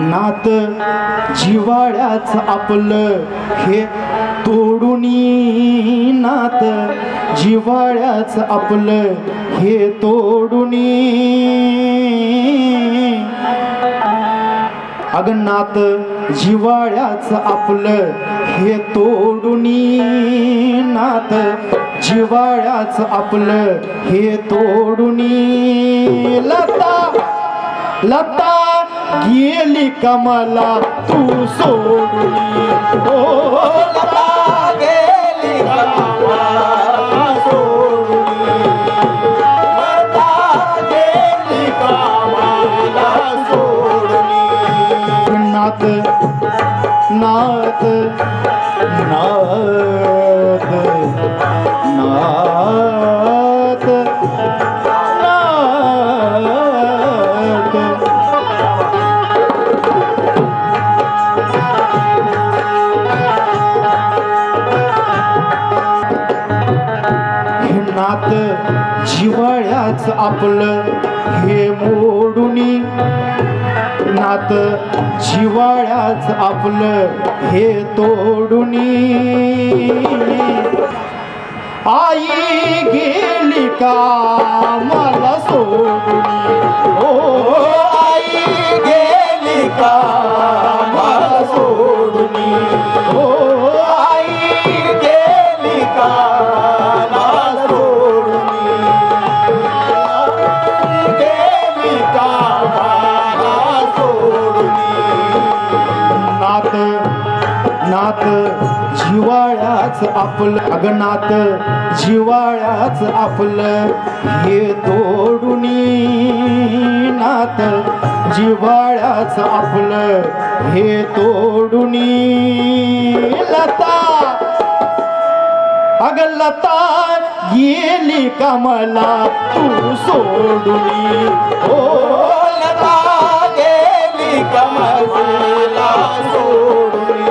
नात जिवाळ्याच आपलं हे तोडुनी, नात जिवाळ्याच आपलं हे तोडुनी, अगं नात जिवाळ्याच आपलं हे तोडुनी, नात जिवाळ्याच आपलं हे तोडुनी, लता लता गेली कमला तू सोडुनी, ओ लता गेली कमला सोडुनी, लता गेली कमला सोडुनी, नात नात नात नात नात जिवाळ्याच आपलं हे मोडुनी, नात जिवाळ्याच आपलं हे तोडुनी, आई गेली का मला सोडुनी, ओ आई गेली का मला सोडुनी, ओ आई गेली का मला सोडुनी, गेली का मला सोडुनी, नात नात जिवाळ्याच आपलं, अगं नात जिवाळ्याच आपलं हे तोडुनी, नात जिवाळ्याच आपलं हे तोडुनी, लता अगं लता गेली कमला तू सोडुनी, ओ लता गेली कमला सोडुनी,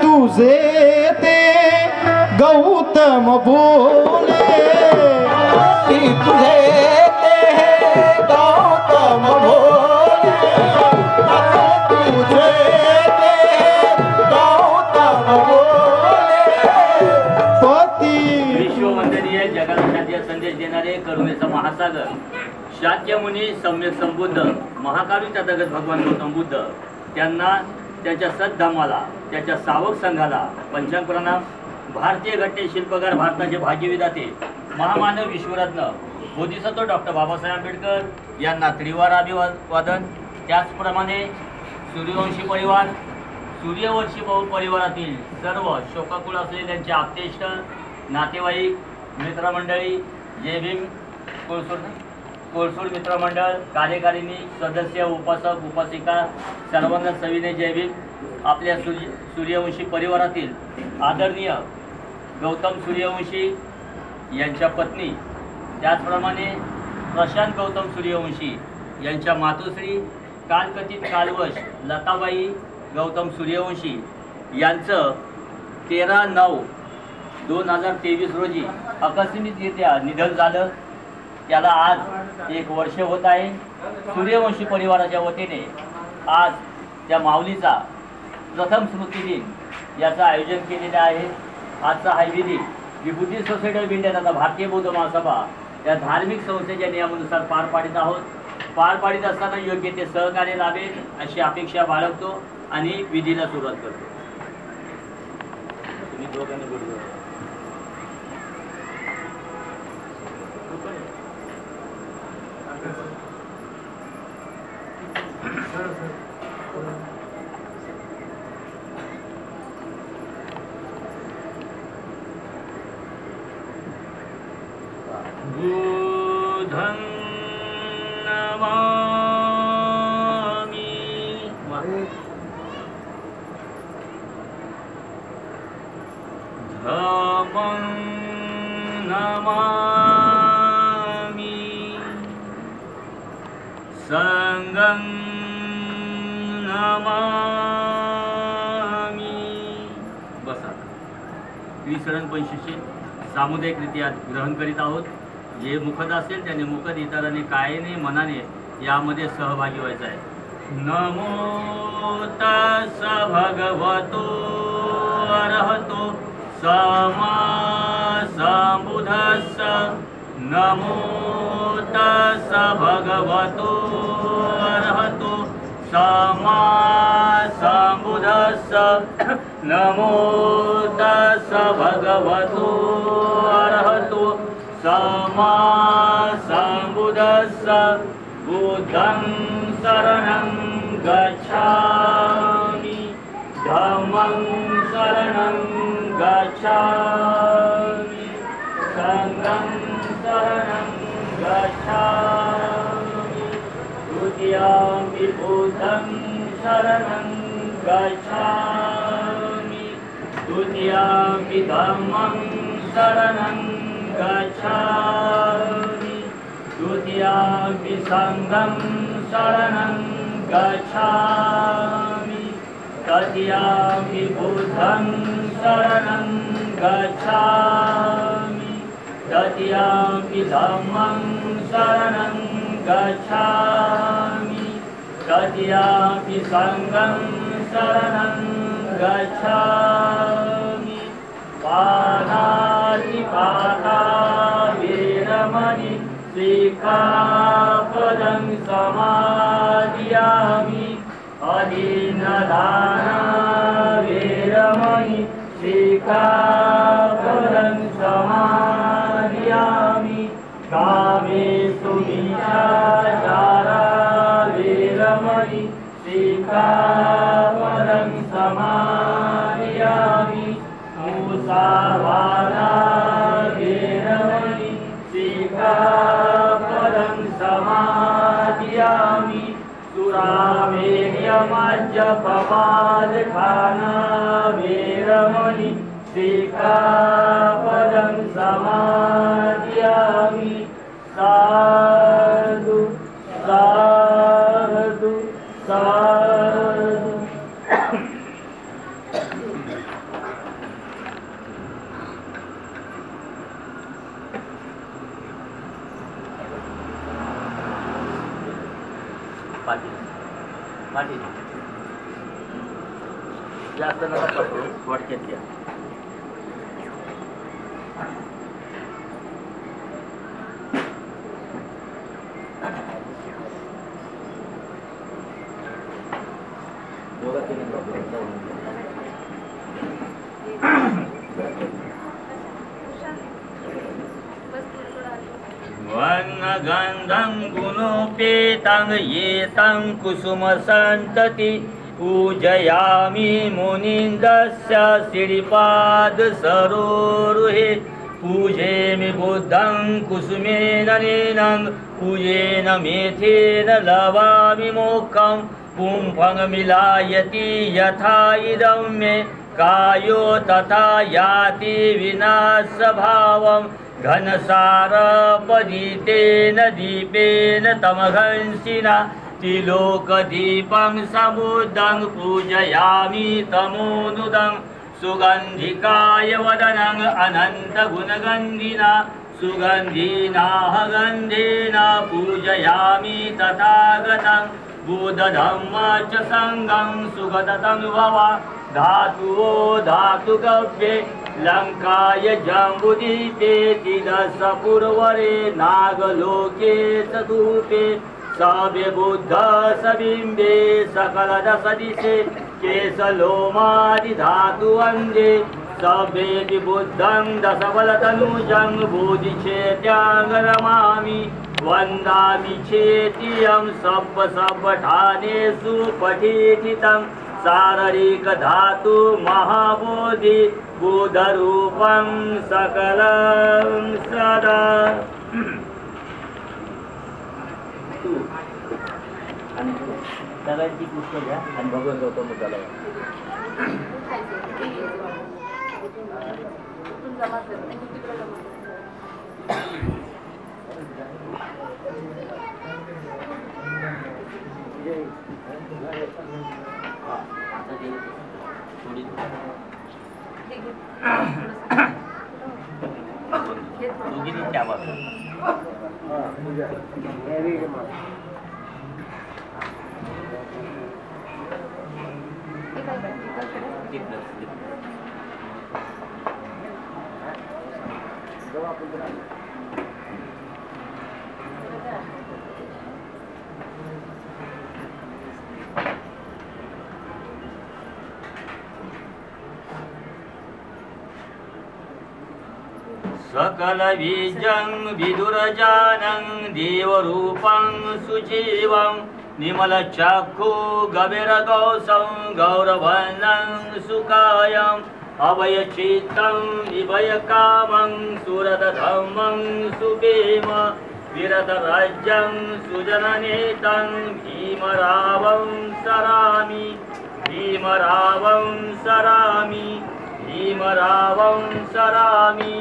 तुझे ते गौतम बोले, तुझे ते गौतम बोले, तुझे ते गौतम बोले, पती विश्ववंदनीय जगाला शांतीचा संदेश देणारे करुणेचा महासागर शाक्य मुनी सम्यक संबुद्ध महाकावी तथागत भगवान गौतम बुद्ध त्यांना, त्याच्या सद्धामाला, त्याच्या सावक संघाला पंचांग प्रणाम. भारतीय घटने शिल्पकार, भारताचे भाग्यविधाते, महामानव विश्वरत्न बोधिसत्व डॉक्टर बाबासाहेब आंबेडकर यांना त्रिवार अभिवादन. त्याचप्रमाणे सूर्यवंशी परिवार, सूर्यवंशी परिवारातील सर्व शोकाकुळ असलेल्यांचे आप्तेष्ट, नातेवाईक, मित्रमंडळी, जय भीम कोळसूर मित्रमंडळ, कार्यकारिणी सदस्य, उपासक उपासिका सर्वांना सविनय जय भीम. आपल्या सूर्यवंशी परिवारातील आदरणीय गौतम सूर्यवंशी यांच्या पत्नी, त्याचप्रमाणे प्रशांत गौतम सूर्यवंशी यांच्या मातोश्री कालकथित कालवश लताबाई गौतम सूर्यवंशी यांचं 13/9/2023 रोजी आकस्मिकरित्या निधन झालं. त्याला आज 1 वर्ष होत आहे. सूर्यवंशी परिवाराच्या वतीने आज त्या माऊलीचा प्रथम स्मृती दिन याचं आयोजन केलेलं आहे. आजचा हा विधी विभूती सोसायटी ऑफ इंडिया तथा भारतीय बौद्ध महासभा या धार्मिक संस्थेच्या नियमानुसार पार पाडित आहोत. पार पाडित असताना योग्य ते सहकार्य लाभेल अशी अपेक्षा बाळगतो आणि विधीला सुरुवात करतो. तुम्ही दोघांनी बोलू. नमामि. बसा. विसरण पंचशील सामुदायिकरित्या ग्रहण करीत आहोत. जे मुखद असेल त्याने मुखद, इतरांनी कायेने मनाने यामध्ये सहभागी व्हायचं आहे. नमो तस् भगवतो अरहतो सम्मा सम्बुद्धस्स. नमो तस् भगवतो अरहतो सम्मा सम्बुद्धस्स. नमो तस् भगवतो अरहतो सम्मा सम्बुद्धस्स. बुद्धं शरणं गच्छामि. धम्मं शरणं गच्छामि. संघं शरणं गच्छामि. द्वितीयं बुद्धं शरणं गच्छामि. द्वितीयं धम्मं शरणं गच्छामि. द्वितीयं संघं शरणं गच्छामि. तृतीयं बुद्धं शरणं गच्छामि. तृतीयं धम्मं शरणं गच्छामि. तृतीयं संघं शरणं गच्छामि. पाणातिपाता वेरमणि सिक्खापदं समादियामि. अदीनदाना वेरमणि सिक्खापदं समादियामि. कामेषु मिथ्याचारा वेरमणि सिक्खापदं समादियामि. मुसावादा वेरमणि सिक्खापदं समादियामि. सुरामेर्यमज्जपमादखाना वेरमणि सिक्खापदं समादियामि. साधु साधु साधु. पाठी जास्त नका पकडू, थोडक्यात घ्या. वन्नगन्धं गुणोपेतं येतं कुसुमसन्तति. पूजयामि मुनीन्द्रस्य श्रीपादसरोरुहे. पूजेमि बुद्धं कुसुमेन नीनं. पूजेन मेथेन लवामि मोक्षं. पुंफं मिलायति यथा इदं मे. कायो तथा याति विनाशभावं. घनसारपदितेन दीपेन तमघंसिना. त्रिलोकदीपं समुद्धं पूजयामि तमोनुदं. सुगन्धिकाय वदनं अनन्तगुणगन्धिना. सुगन्धिनाः गन्धेन पूजयामि तथागतं. बुद्धधम्म च संगं सुगततनुभवा. धातुओ धातुकव्ये लङ्काय जम्बुदीपे. तिदशपुरवरे नागलोके चतुपे. सव्य बुद्ध सबिम्बे सकलदशदिशे. केशलोमादिधातु वन्दे. सव्ये बुद्धं दशबलतनुजं बोधिचेत्याङ्गरमामि. वन्दामि चेतियं सब्बठानेषु पठितं. शारीरिकधातु महाबोधि बुधरूपं सकलं सदा. सगळ्यांची पुस्तक घ्या आणि भगवंत गौतम बुद्धाला दोघींनी त्या सकल बीजं विदुरजानं देवरूपं सुजीवं निमलचक्षु गभीरगौसं गौरवर्णं सुकायम् अभयचित्तं विभयकामं सुरतधर्मं सुभीम विरतराज्यं सुजननेतं भीमरावं सरामि भीमरावं सरामि भीमरावं सरामि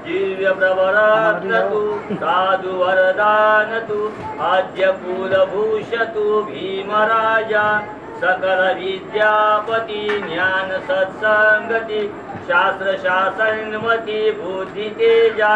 दिव्यप्रवरात्नतु साधुवरदानतु आद्यकुलभूषतु भीमराजा सकल विद्यापति ज्ञान सत्संगति शास्त्र शासनमति बुद्धि तेजा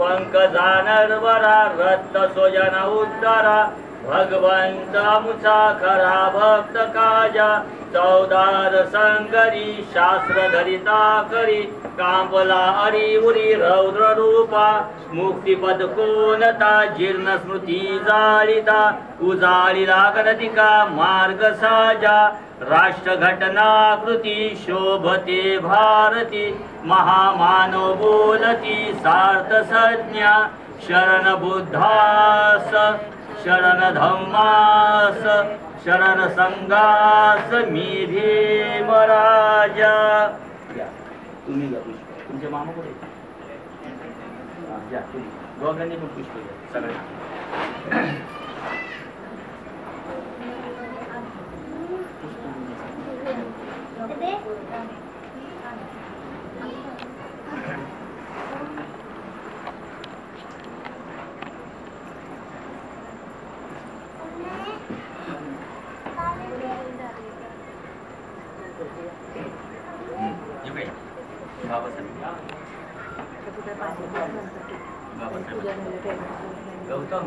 पंकजानरवरा रत्न सोजन उद्धरा भगवंत मुसा खरा भक्त काजा चौदार संगरी शास्त्र धरिता करी कांबला अरी उरी रौद्र रूपा मुक्तिपद कोणता जीर्ण स्मृती जाळिता उजाळी लागनतिका मार्ग साजा राष्ट्र घटनाकृती शोभते भारती महामानव बोलती सार्थ संज्ञा शरण बुद्धास शरण धम्मास शरण संघास मी भीमराजा. तुम्ही घ्या पुष्प. तुमचे मामा कुठे घ्या तुम्ही दोघांनी पण पुष्प घ्या सगळे. गौतम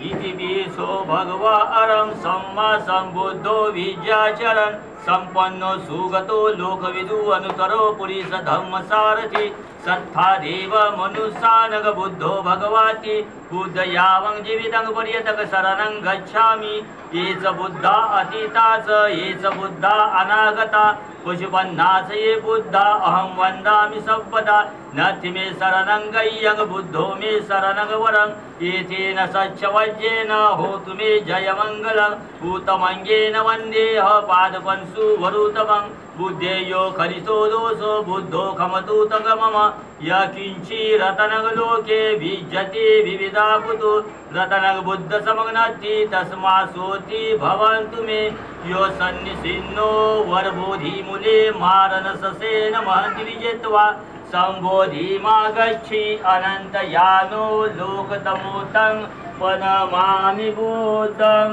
इतिपिसो भगवा अरं सम्मा सम्बुद्धो विद्याचरण संपन्नो सुगतो लोकविदु अनुतरो पुरीस धम्मसारथी सत्था देव मनुसानग बुद्धो भगवाती बुद्धयावं जीवितं पर्यटक शरणं गच्छामि. येच बुद्धा अतीताच येच बुद्धा अनागता पशुपन्नाच ये बुद्धा अहं वंदामि सर्वदा. नथि मे शरणं गय्यं बुद्धो मे शरणं वरं एतेन सच्चवज्येन होतु मे जयमङ्गलं. भूतमङ्गेन वन्देह पादपंसु वरुतमं बुद्धेयो खलितो दोषो बुद्धो खमतु तगमम. यकिंची रतनग लोके विज्जति विविधा पुतु रतनग बुद्ध समग्नाति तस्मा सोति भवन्तु मे. यो सन्निसिन्नो वरबोधि मूले मारन ससेन महन्ति विजित्वा संबोधि मा गच्छि अनंत यानो लोकतमोतं पनमामि बुद्धं.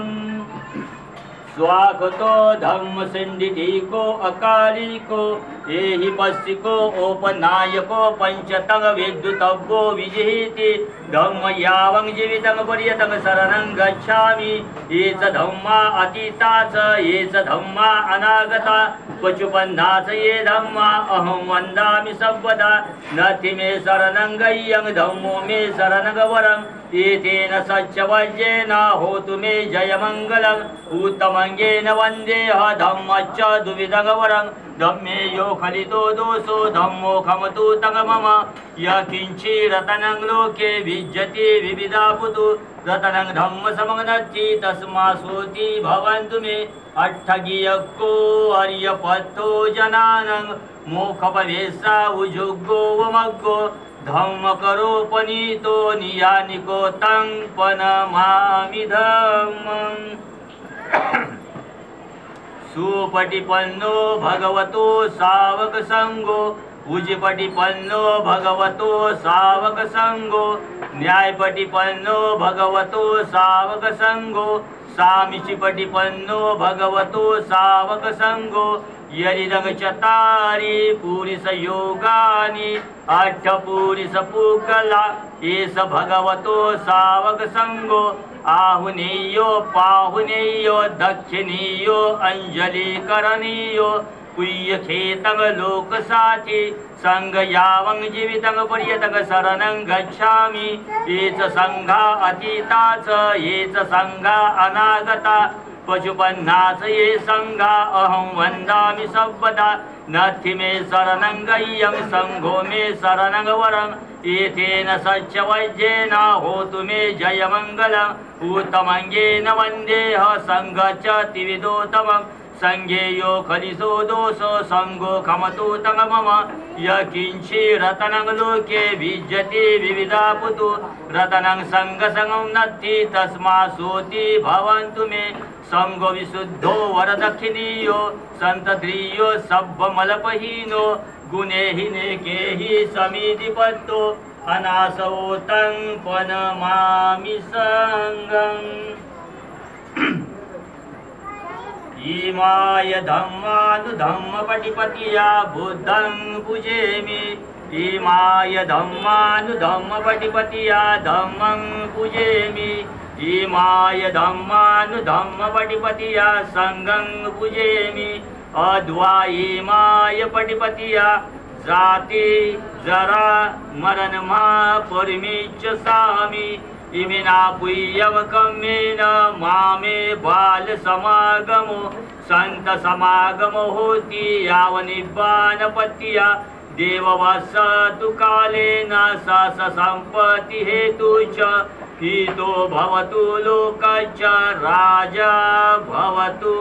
स्वागतो धम्म सिंडिको अकालिको एहि पस्सिको ओपनायको पंचतंग विद्युतव्यो विजिहिति धम्म यावं जीवितं पर्यतं शरणं गच्छामि. एच धम्मा अतीताच एच धम्मा अनागता पशुपन्नाच ये धम्मा अहं वन्दामि सर्वदा. नथि मे शरणं गय्यं धम्मो मे शरणं वरं एतेन सच्चवज्येन होतु मे जयमङ्गलं. उत्तमङ्गेन वन्देह धम्मच्च द्विविधं वरं धम्मे यो खलितो दोषो धम्मो खमतु तगमम. यकिंची रतनं लोके विज्जति विविधा पुतु रतनं धम्म समग्नति तस्मा सोति भवन्तु मे. अट्ठगियक्को अर्यपत्तो जनानं मोखपवेशा उजुग्गो वमग्गो धम्म करो पनीतो नियानिको तं पनमामि धम्मं सुपटिपन्नो भगवतो सावक संगो उजिपटिपन्नो भगवतो सावक संगो न्यायपटिपन्नो भगवतो सावक संगो सामिचिपटिपन्नो भगवतो सावक संगो यदिदं चतारि पुरिस योगानि अष्टपुरिस पुगला एष भगवतो सावक संगो आहुनेयो पाहुनेयो दक्षिणीयो अंजलिकरणीयो पुय्यखेतं लोकसाची संग यावं जीवितं पर्यटक शरणं गच्छामि एच संघा अतीताच एच संघा अनागता पशुपन्नाच ये संघा अहं वन्दामि सर्वदा नथि मे शरणं गह्यं संघो मे शरणं वरं एतेन सच्चवज्येन होतु मे जयमङ्गलम् उत्तमङ्गेन वन्देह संघश्च विदोत्तमम् संज्ञेयो खलिसो दोषो संगो खमतु तं मम यकिंचि रतनं लोके विद्यते विविधा पुतु रतनं संगसंगं नत्ति तस्मासोति भवन्तु मे संगो विशुद्धो वरदक्षिणीयो संतद्रियो सब्बमलपहीनो गुणेहिने केहि समितिपत्तो अनासो तं पनमामि संगम् इमाय धम्मानुधम्मपटिपतिया बुद्धं पूजेमि इमाय धम्मानुधम्मपटिपतिया धम्मं पूजेमि इमाय धम्मानुधम्मपटिपतिया संघं पूजेमि अद्वाइमाय पटिपतिया जाति जरा मरणमा परिमिच्छसामि इमिना पुय्यवकम्येन मामे बाल समागमो संत समागमो होति यावनिब्बानपत्या देववसतु कालेन स संपत्ति हेतु च हितो भवतु लोकश्च राजा भवतु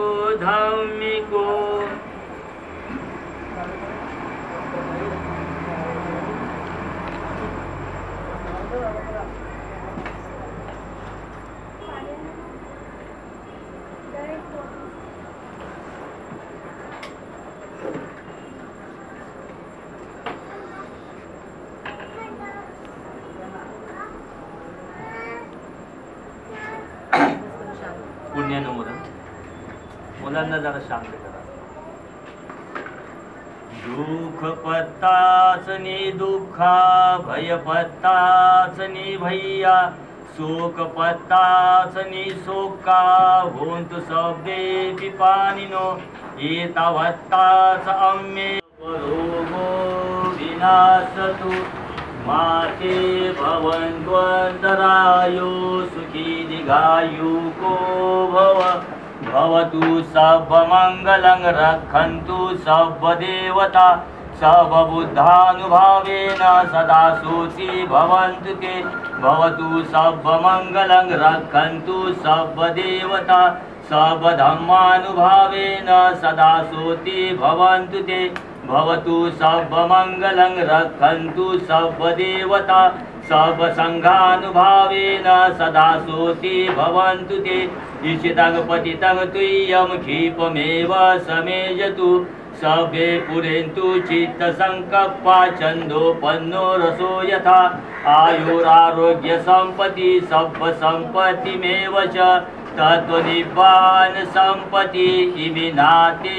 धम्मिको। पुण्यानं मुलांना जरा शांत करा। दुःख पत्ताच नि दुःखा भय पत्ताच नि भैया शोक पत्ताच नि शोका होन्तु सब्बे पिपानिनो एतावत्ताच अम्मे रोगो विनाशतु माते भवन्त्वन्तरायो सुखी दीर्घायुको भव भवतु सर्वमङ्गलं रक्षन्तु सर्वदेवता सर्वबुद्धानुभावेन सदा सुखी भवन्तु ते भवतु सर्वमङ्गलं रक्षन्तु सर्वदेवता सर्वधर्मानुभावेन सदा सुखी भवन्तु ते भवतु सर्वमङ्गलं रक्षन्तु सर्वदेवता सर्वसङ्घानुभावेन सदा सुखी भवन्तु ते इशितं पतितं तुय्यं क्षिपमेव समेजतु सर्वे पुरेन्तु चित्तसङ्कप्पा छन्दोपन्नो रसो यथा आयुरारोग्यसम्पत्ति सर्वसम्पत्तिमेव च तत्त्वनिब्बान सम्पत्ति इमिनाते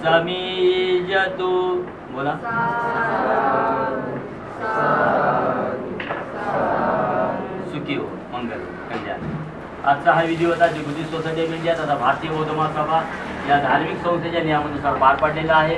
समीजतु। बोला सुखी हो, मंगल कल्याण। आजचा हा व्हिडिओ होता जे बुद्धिस्ट सोसायटी ऑफ इंडिया तथा भारतीय बौद्ध महासभा या धार्मिक संस्थेच्या नियमानुसार पार पडलेला आहे।